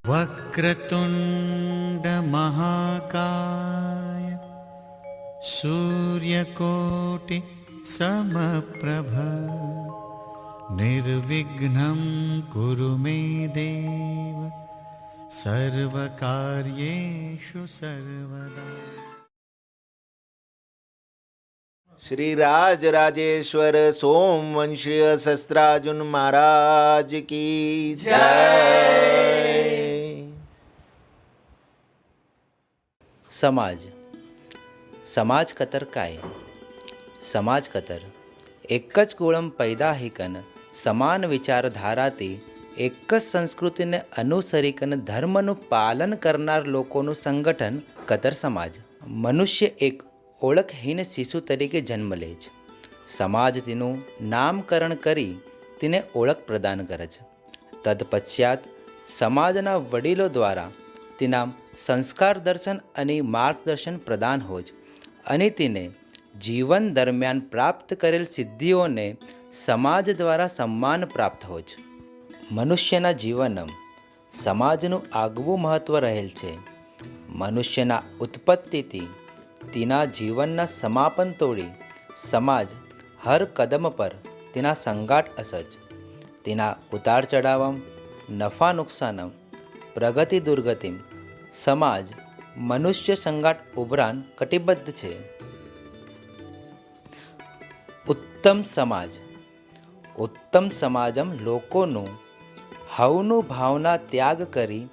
વક્રતુંડ મહાકાય સૂર્યકોટિ સમપ્રભ નિર્વિઘ્નં કુરુ મે દેવ સર્વકાર્યેષુ સર્વદા. શ્રી રાજરાજેશ્વર સોમવંશીય શસ્ત્રાર્જુન મહારાજ કી જય. સમાજ કતર કાય. સમાજ કતર એક જ કુળમ પૈદાહિકન સમાન વિચારધારાથી એક જ સંસ્કૃતિને અનુસરીકન ધર્મનું પાલન કરનાર લોકોનું સંગઠન કતર સમાજ. મનુષ્ય એક ઓળખહીન શિશુ તરીકે જન્મ લે છે. સમાજ તેનું નામકરણ કરી તેને ઓળખ પ્રદાન કરે છે. તદપશ્ચાત સમાજના વડીલો દ્વારા તેના સંસ્કાર દર્શન અને માર્ગદર્શન પ્રદાન હોય અને તેને જીવન દરમિયાન પ્રાપ્ત કરેલ સિદ્ધિઓને સમાજ દ્વારા સન્માન પ્રાપ્ત હોય છે. મનુષ્યના જીવનમાં સમાજનું આગવું મહત્ત્વ રહેલ છે. મનુષ્યના ઉત્પત્તિથી તેના જીવનના સમાપન તોડી સમાજ હર કદમ પર તેના સંગાટ અસર, તેના ઉતાર ચઢાવમ, નફા નુકસાનમ, પ્રગતિ દુર્ગતિમ સમાજ મનુષ્ય સંગાટ ઉપરાંત કટિબદ્ધ છે. ઉત્તમ સમાજ. ઉત્તમ સમાજમ લોકોનું હવનું ભાવના ત્યાગ કરી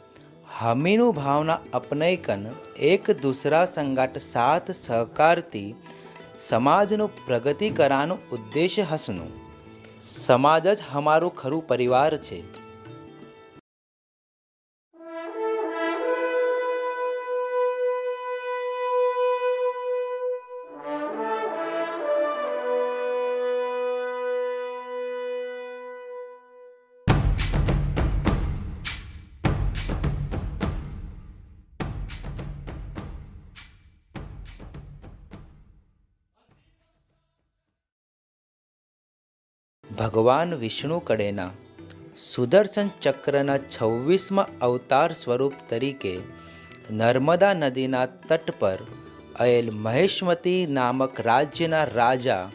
હમીનું ભાવના અપનયકન એક દૂસરા સંગાટ સાથ સહકારથી સમાજનું પ્રગતિ કરવાનું ઉદ્દેશ્ય હસનું. સમાજ જ હમારું ખરું પરિવાર છે. ભગવાન વિષ્ણુ કડેના સુદર્શન ચક્રના 26મા અવતાર સ્વરૂપ તરીકે નર્મદા નદીના તટ પર આવેલ મહેશ્મતી નામક રાજ્યના રાજા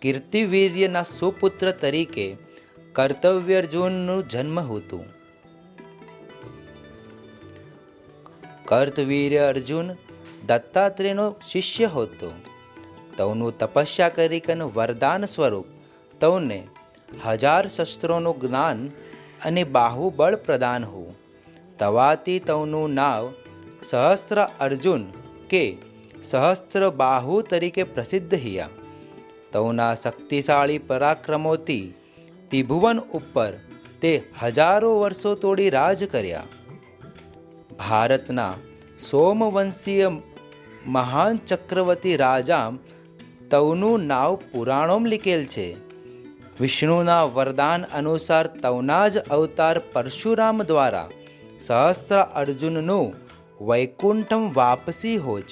કીર્તિવીર્યના સુપુત્ર તરીકે કર્તવ્યાર્જુનનું જન્મ હતું. કર્તવીર્ય અર્જુન દત્તાત્રેયનો શિષ્ય હતો. તવનું તપસ્યા કરી કન વરદાન સ્વરૂપ તવને 1000 શસ્ત્રોનું જ્ઞાન અને બાહુબળ પ્રદાન હો. તવાથી તવનું નામ સહસ્ત્ર અર્જુન કે સહસ્ત્ર બાહુ તરીકે પ્રસિદ્ધ હિયા. તવના શક્તિશાળી પરાક્રમોથી ત્રિભુવન ઉપર તે હજારો વર્ષો તોડી રાજ કર્યા. ભારતના સોમવંશીય મહાન ચક્રવર્તી રાજા તવનું નાવ પુરાણોમાં લીખેલ છે. વિષ્ણુના વરદાન અનુસાર તવના જ અવતાર પરશુરામ દ્વારા સહસ્ત્ર અર્જુનનું વૈકુંઠમ વાપસી હોજ.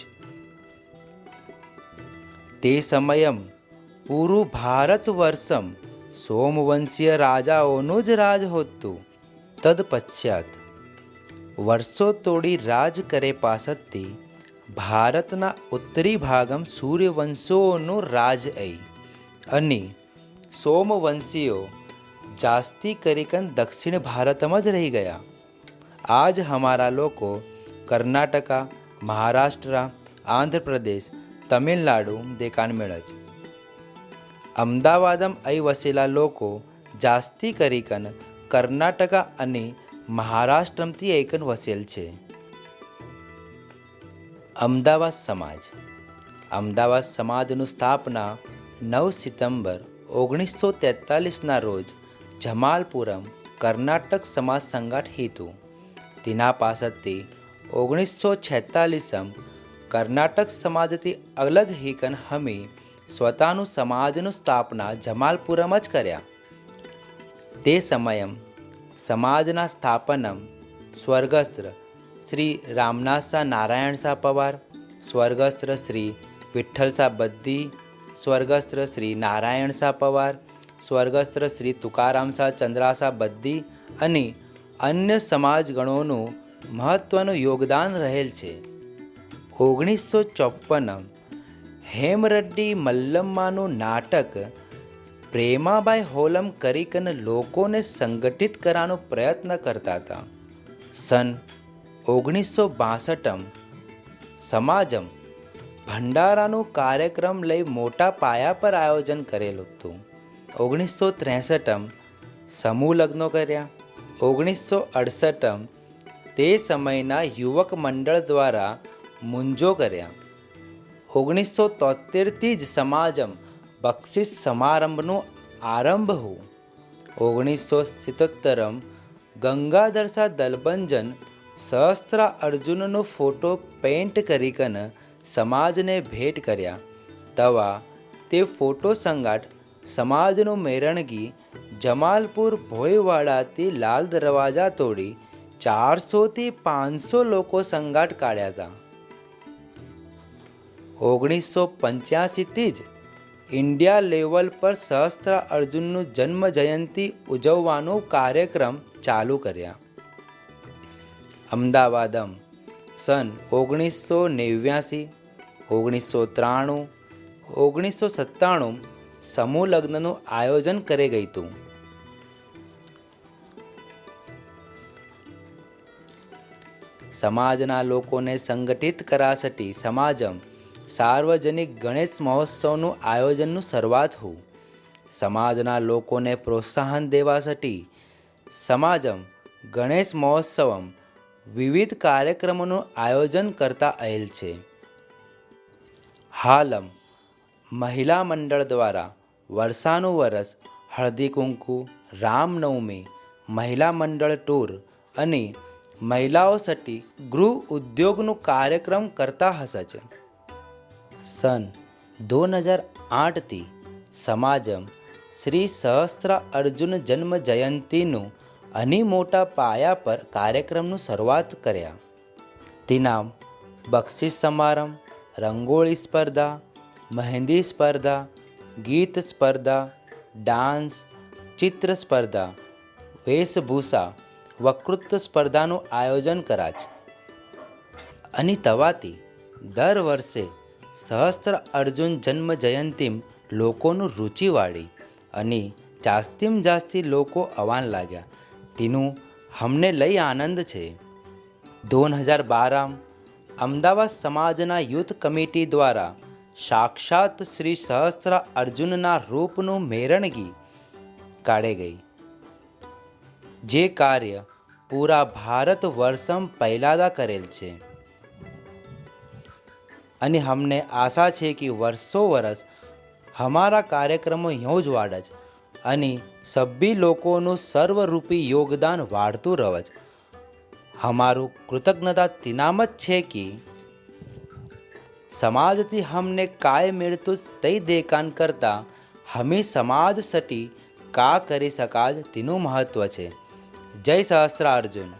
તે સમયમ પૂરું ભારત વર્ષમ સોમવંશીય રાજાઓનું જ રાજ હતું. તદપશ્ચાત વર્ષો તોડી રાજ કરે પાસતથી ભારતના ઉત્તરી ભાગમ સૂર્યવંશોનું રાજ આવી અને સોમવંશીઓ જાસ્તી કરીકન દક્ષિણ ભારતમાં જ રહી ગયા. આજ હમારા લોકો કર્ણાટકા, મહારાષ્ટ્ર, આંધ્રપ્રદેશ, તમિલનાડુ દેખાણ મળે છે. અમદાવાદમ અહીં વસેલા લોકો જાસ્તી કરીકન કર્ણાટકા અને મહારાષ્ટ્રથી એકન વસેલ છે. અમદાવાદ સમાજ. અમદાવાદ સમાજનું સ્થાપના 9 સપ્ટેમ્બર 1943ના રોજ જમાલપુરમ કર્ણાટક સમાજ સંગાઠ હેતુ. તેના પાસેથી 1946 કર્ણાટક સમાજથી અલગ હિકન હમી સ્વતાનું સમાજનું સ્થાપના જમાલપુરમ જ કર્યા. તે સમયમ સમાજના સ્થાપનમ સ્વર્ગસ્થ શ્રી રામનાથશાહ નારાયણશાહ પવાર, સ્વર્ગસ્થ શ્રી વિઠ્ઠલશાહ બદ્દી, સ્વર્ગસ્થ શ્રી નારાયણશાહ પવાર, સ્વર્ગસ્થ શ્રી તુકારામશાહ ચંદ્રાશાહ બદ્દી અને અન્ય સમાજગણોનું મહત્ત્વનું યોગદાન રહેલ છે. 1954 હેમરડ્ડી મલ્લમ્માનું નાટક પ્રેમાબાઈ હોલમ કરીકન લોકોને સંગઠિત કરવાનો પ્રયત્ન કરતા હતા. સન 1962 સમાજમ ભંડારાનું કાર્યક્રમ લઈ મોટા પાયા પર આયોજન કરેલું હતું. 1963 સમૂહ લગ્નો કર્યા. 1968 તે સમયના યુવક મંડળ દ્વારા મુંજો કર્યા. 1973થી જ સમાજમ બક્ષિસ સમારંભનો આરંભ હો. 1977 ગંગાધરસા દલબંજન સહસ્ત્ર અર્જુનનો ફોટો પેઇન્ટ કરીકન સમાજને ભેટ કર્યા. તવા તે ફોટો સંગાટ સમાજનું મેરણગી જમાલપુર ભોયવાડાથી લાલ દરવાજા તોડી 400થી 500 લોકો સંગાટ કાઢ્યા હતા. 1985થી જ ઇન્ડિયા લેવલ પર સહસ્ત્ર અર્જુનનું જન્મ જયંતિ ઉજવવાનો કાર્યક્રમ ચાલુ કર્યા. અમદાવાદમ સન 1989, 1993, 1997 સમૂહ લગ્નનું આયોજન કરી ગયું હતું. સમાજના લોકોને સંગઠિત કરાસટી સમાજમ સાર્વજનિક ગણેશ મહોત્સવનું આયોજનનું શરૂઆત હો. સમાજના લોકોને પ્રોત્સાહન દેવાસટી સમાજમ ગણેશ મહોત્સવમ વિવિધ કાર્યક્રમોનું આયોજન કરતા આવેલ છે. હાલમ મહિલા મંડળ દ્વારા વર્ષાનું વરસ, હળદી કુંકુ, રામનવમી, મહિલા મંડળ ટૂર અને મહિલાઓ સટી ગૃહ ઉદ્યોગનું કાર્યક્રમ કરતા હશે છે. સન 2008થી સમાજમ શ્રી સહસ્ત્ર અર્જુન જન્મ જયંતિનું અની મોટા પાયા પર કાર્યક્રમનું શરૂઆત કર્યા. તેના બક્ષિસ સમારંભ, રંગોળી સ્પર્ધા, મહેંદી સ્પર્ધા, ગીત સ્પર્ધા, ડાન્સ, ચિત્ર સ્પર્ધા, વેશભૂષા, વક્તૃત્વ સ્પર્ધાનું આયોજન કરાય છે. અને તવાથી દર વર્ષે સહસ્ત્ર અર્જુન જન્મ જયંતિમ લોકોનું રુચિ વાળી અને જાસ્તીમ જાસ્તી લોકો આવવાન લાગ્યા. તેનું અમને લઈ આનંદ છે. 2012 અમદાવાદ સમાજના યુથ કમિટી દ્વારા સાક્ષાત શ્રી સહસ્ત્ર અર્જુનના રૂપનું મેરણગી કાઢે ગઈ. જે કાર્ય પૂરા ભારત વર્ષમ પહેલાદા કરેલ છે અને અમને આશા છે કે વર્ષો વર્ષ હમારા કાર્યક્રમો યોજવાડ જ અને સભ્ય લોકોનું સર્વરૂપી યોગદાન વાઢતું રહે છે. અમારું કૃતજ્ઞતા તિનામ જ છે કે સમાજથી અમને કાય મેળતું તે દેખાન કરતાં અમે સમાજ સટી કા કરી શકાય તેનું મહત્વ છે. જય સહસ્ત્ર અર્જુન.